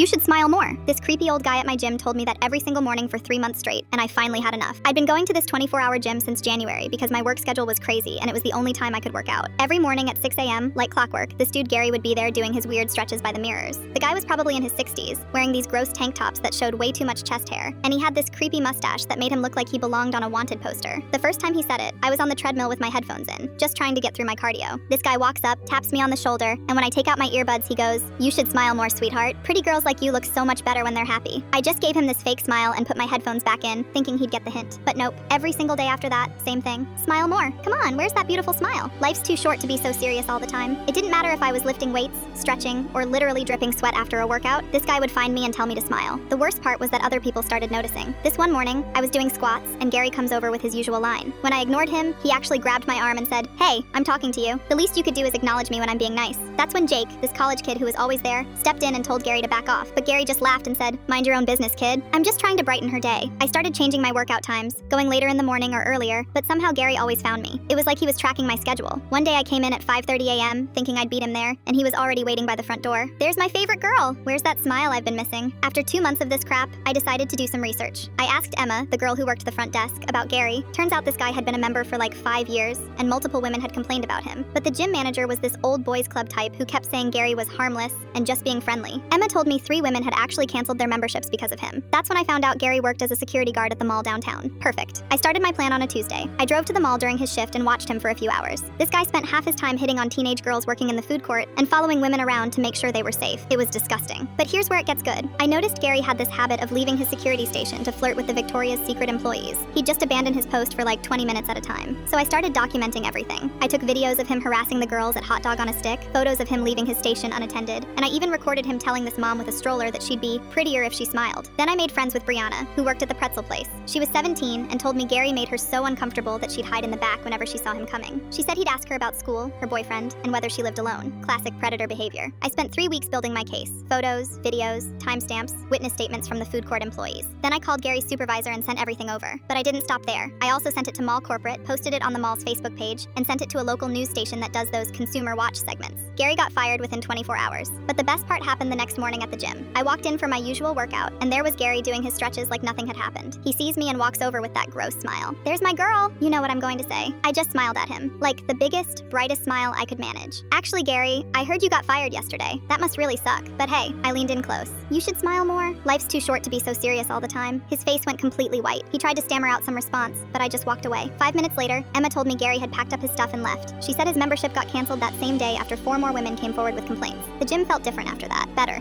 You should smile more. This creepy old guy at my gym told me that every single morning for 3 months straight, and I finally had enough. I'd been going to this 24-hour gym since January because my work schedule was crazy and it was the only time I could work out. Every morning at 6 a.m., like clockwork, this dude Gary would be there doing his weird stretches by the mirrors. The guy was probably in his 60s, wearing these gross tank tops that showed way too much chest hair, and he had this creepy mustache that made him look like he belonged on a wanted poster. The first time he said it, I was on the treadmill with my headphones in, just trying to get through my cardio. This guy walks up, taps me on the shoulder, and when I take out my earbuds, he goes, "You should smile more, sweetheart. Pretty girls like you look so much better when they're happy." I just gave him this fake smile and put my headphones back in, thinking he'd get the hint. But nope, every single day after that, same thing. Smile more. Come on, where's that beautiful smile? Life's too short to be so serious all the time. It didn't matter if I was lifting weights, stretching, or literally dripping sweat after a workout, this guy would find me and tell me to smile. The worst part was that other people started noticing. This one morning, I was doing squats, and Gary comes over with his usual line. When I ignored him, he actually grabbed my arm and said, "Hey, I'm talking to you. The least you could do is acknowledge me when I'm being nice." That's when Jake, this college kid who was always there, stepped in and told Gary to back off, but Gary just laughed and said, "Mind your own business, kid. I'm just trying to brighten her day." I started changing my workout times, going later in the morning or earlier, but somehow Gary always found me. It was like he was tracking my schedule. One day I came in at 5:30 a.m., thinking I'd beat him there, and he was already waiting by the front door. There's my favorite girl. Where's that smile I've been missing? After 2 months of this crap, I decided to do some research. I asked Emma, the girl who worked the front desk, about Gary. Turns out this guy had been a member for like 5 years, and multiple women had complained about him. But the gym manager was this old boys club type who kept saying Gary was harmless and just being friendly. Emma told me 3 women had actually canceled their memberships because of him. That's when I found out Gary worked as a security guard at the mall downtown. Perfect. I started my plan on a Tuesday. I drove to the mall during his shift and watched him for a few hours. This guy spent half his time hitting on teenage girls working in the food court and following women around to make sure they were safe. It was disgusting. But here's where it gets good. I noticed Gary had this habit of leaving his security station to flirt with the Victoria's Secret employees. He'd just abandon his post for like 20 minutes at a time. So I started documenting everything. I took videos of him harassing the girls at Hot Dog on a Stick, photos of him leaving his station unattended, and I even recorded him telling this mom with a stroller that she'd be prettier if she smiled. Then I made friends with Brianna, who worked at the pretzel place. She was 17 and told me Gary made her so uncomfortable that she'd hide in the back whenever she saw him coming. She said he'd ask her about school, her boyfriend, and whether she lived alone. Classic predator behavior. I spent 3 weeks building my case. Photos, videos, timestamps, witness statements from the food court employees. Then I called Gary's supervisor and sent everything over. But I didn't stop there. I also sent it to Mall Corporate, posted it on the mall's Facebook page, and sent it to a local news station that does those consumer watch segments. Gary got fired within 24 hours. But the best part happened the next morning at the gym. I walked in for my usual workout, and there was Gary doing his stretches like nothing had happened. He sees me and walks over with that gross smile. "There's my girl." You know what I'm going to say. I just smiled at him. Like the biggest, brightest smile I could manage. "Actually, Gary, I heard you got fired yesterday. That must really suck." But hey, I leaned in close. "You should smile more. Life's too short to be so serious all the time." His face went completely white. He tried to stammer out some response, but I just walked away. 5 minutes later, Emma told me Gary had packed up his stuff and left. She said his membership got canceled that same day after 4 more women came forward with complaints. The gym felt different after that. Better.